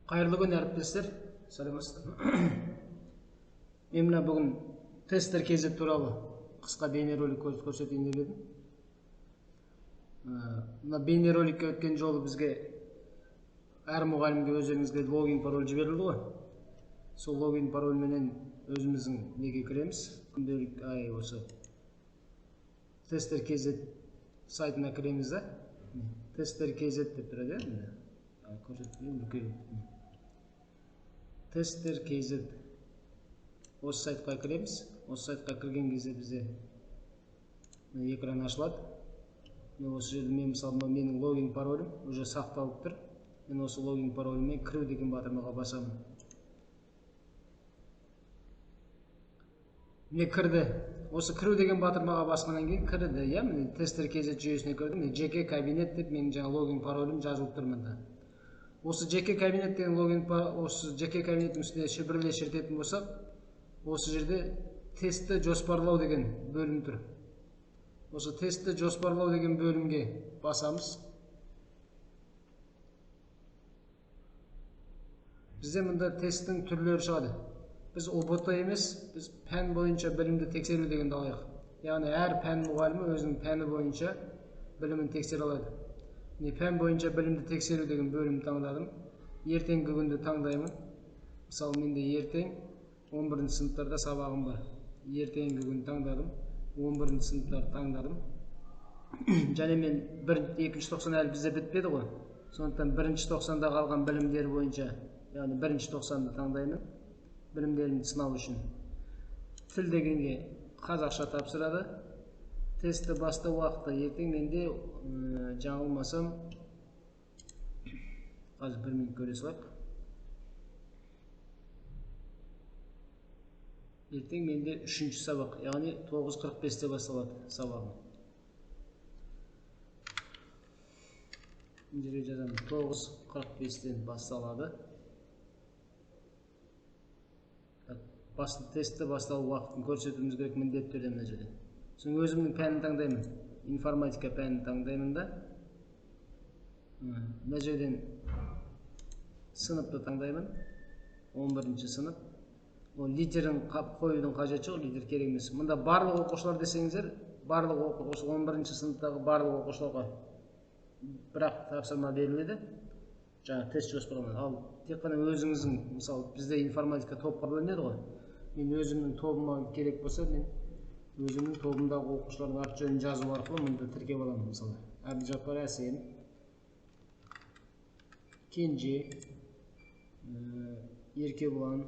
Қайырлы күн әріптестер, сәлеметсіздер. Мен мына бүгін тесттер KZ туралы қысқа бейнеролик көрсетейін деп едім. Мына бейнероликке өткен жолы бізге әр мұғалімге өздеріңізге логин пароль жіберілді ғой. Сол логин парольменен өзіміздің неге кіреміз. Күнделік осы тесттер KZ сайтына кіреміз да. Тесттер KZ деп тұрады. Көрсетейін бүкіл. Тесттер KZ. Осы сайтқа кіреміз. Осы сайтқа кірген кезде бізде экран ашылады. Осы жерде мен мысалы менің логин паролім уже сақталып тұр. Мен осы логин паролімен кіру деген батырмаға басамын. Міне кірді. Осы кіру деген батырмаға басқаннан кейін кірді. Міне тесттер KZ жүйесіне кірдім. Жеке кабинет деп менің жаңа логин паролім жазылып тұр мында. Осы жеке кабинет деген логин осы жеке кабинеттің үстіне шүбірле шертетін болсақ, осы жерде тестті жоспарлау деген бөлім тұр. Осы тестті жоспарлау деген бөлімге басамыз. Бізде мұнда тесттің түрлері шығады. Біз ОБТ емес, біз пән бойынша білімді тексеру деген алайық. Яғни әр пән мұғалімі өзінің пәні бойынша білімін тексере алады. Пән бойынша білімді тексеру деген бөлім таңдадым. Ертеңгі күнді таңдаймын. Мысалы, менде ертең 11 сыныптарда сабағым бар. Ертеңгі күн таңдадым. 11 сыныптар таңдадым. Және мен 2-ші тоқсан әлі бізде бітпеді ғой. Сондықтан 1-ші тоқсанда қалған білімдер бойынша, яғни 1-ші тоқсанды таңдаймын. Білімдерін сынау үшін. Тіл дегенге қазақша тапсырады. Тестті бастау уақыты ертең менде жаңылмасам қазір 1 минут көре салайық. Ертең менде 3-ші сабақ, яғни 9:45-те басталады сабағым. Жерге жазамын, 9:45-тен басталады. Тестті басталу уақытын көрсетуіміз керек міндетті түрде мына жерде. Соң өзімнің пәнін таңдаймын. Информатика пәнін таңдаймын да. Мына жерден сыныпты таңдаймын. 11-ші сынып. Литерін қоюдың қажеті жоқ, литер керек емес. Мұнда барлық оқушылар десеңіздер, барлық оқушы 11-ші сыныптағы барлық оқушыларға бірақ тапсырма беріледі. Жаңа тест жоспарланады. Ал тек қана өзіңіздің, мысалы, бізде информатика топқа бөлінеді ғой. Мен өзімнің тобыма керек болса, мен өзімнің тобымдағы оқушылардың аты жөнін жазу арқылы мұнда тіркеп аламын. Мысалы, Әбдіжаппар Әсен, Кенже, Еркебұлан,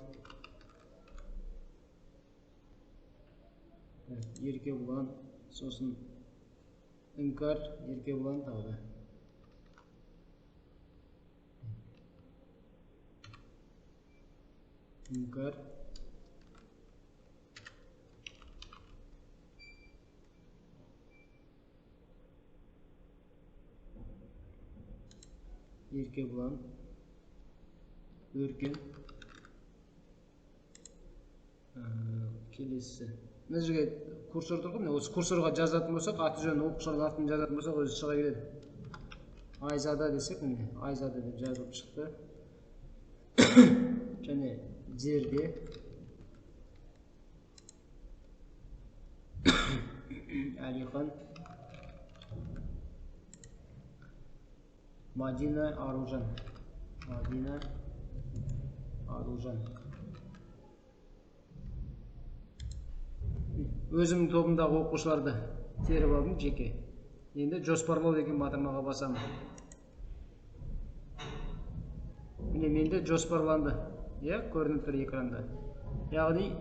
сосын Іңкар, Еркебұлан тағы да. Іңкар, Еркебұлан, Өркен, келесі. Мына жерге курсор тұр ғой, осы курсорға жазатын болсақ, аты жөнін оқушылардың атын жазатын болсақ, өзі шыға келеді. Айзада десек, міне, Айзада деп жазылып шықты. Және Зерде, Әлихан, Мадина Аружан. Өзімнің тобымдағы оқушыларды теріп алдым жеке. Енді жоспарлау деген батырмаға басамын. Міне менде жоспарланды. Көрініп тұр экранда. Яғни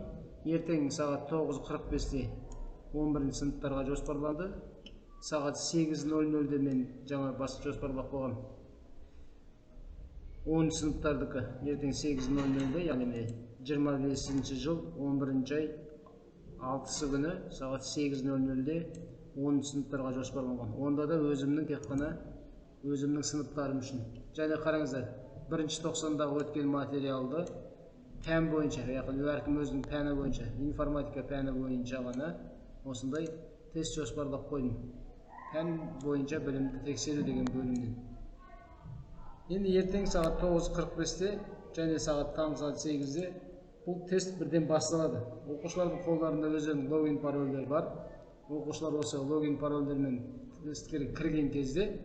ертең сағат 9:45-те 11-ші сыныптарға жоспарланды. Сағат 8:00-де мен жаңа басып жоспарлап қойғам. 10-ші сыныптардікі ертең 8:00-де, яғни 25-ші жыл 11-ші ай 6-сы күні сағат 8:00-де 10-ші сыныптарға жоспарланған. Онда да өзімнің тек қана өзімнің сыныптарым үшін. Және қараңыздар, 1-ші тоқсандағы өткен материалды пән бойынша, яғни әркім өзінің пәні бойынша, информатика пәні бойынша ғана осындай тест жоспарлап қойдым. Пән бойынша білімді тексеру деген бөлімнен. Енді ертең сағат 9:45-те және сағат таңғы сағат 8-де бұл тест бірден басталады. Оқушылардың қолдарында өздерінің логин парольдері бар. Оқушылар осы логин парольдермен тестке кірген кезде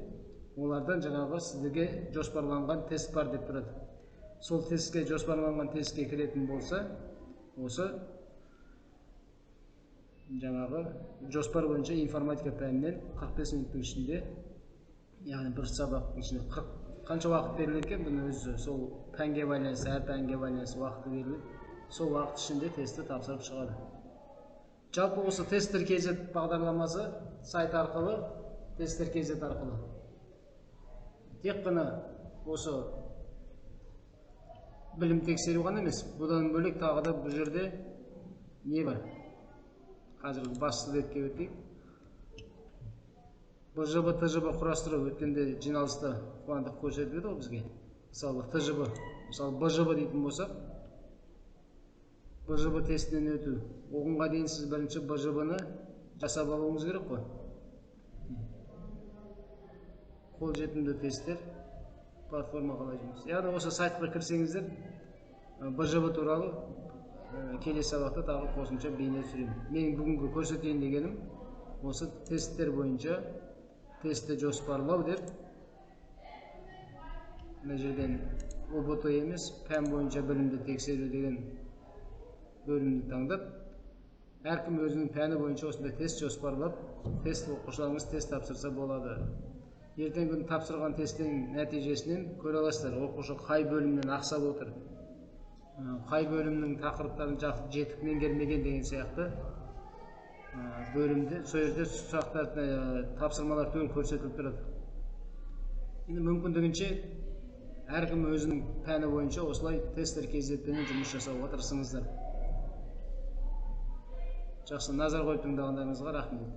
олардан жаңағы сіздерге жоспарланған тест бар деп тұрады. Сол тестке жоспарланған тестке кіретін болса, осы жаңағы жоспар бойынша информатика пәнінен 45 минуттың ішінде, яғни бір сабақтың ішінде қанша уақыт беріледі екен, бұны өзі сол пәнге байланысты, әр пәнге байланысты уақыты беріледі. Сол уақыт ішінде тестті тапсырып шығады. Жалпы осы тестер KZ бағдарламасы сайт арқылы, тестер KZ арқылы. Тек қана осы білім тексеру ғана емес, бұдан бөлек тағы да бұл жерде не бар? Қазіргі басты ретке өтейік. БЖБ, ТЖБ құрастыру өткенде жиналыста қуандық көрсетіледі ғой бізге. Мысалы ТЖБ, мысалы БЖБ дейтін болсақ, БЖБ тестінен өту. Оғынға дейін сіз бірінші БЖБ-ны жасап алуыңыз керек қой. Қолжетімді тесттер, платформа қалай жұмыс. Яғни осы сайтқа кірсеңіздер, БЖБ туралы келесі сабақта тағы қосымша бейне түсіремін. Менің бүгінгі көрсетейін дегенім осы тесттер бойынша тестті жоспарлау деп, мына жерден ОБТ емес, пән бойынша білімді тексеру деген бөлімді таңдап, әркім өзінің пәні бойынша осындай тест жоспарлап, оқушыларыңыз тест тапсырса болады. Ертең күні тапсырған тесттің нәтижесінен көре аласыздар, оқушы қай бөлімнен ақсап отыр, қай бөлімнің тақырыптарын жетік меңгермеген деген сияқты бөлімде, сол жерде сұрақтар, тапсырмалар түгел көрсетіліп тұрады. Енді мүмкіндігінше әркім өзінің пәні бойынша осылай тестер KZ-пен жұмыс жасауға тырысыңыздар. Жақсы, назар қойып тыңдағандарыңызға рахмет.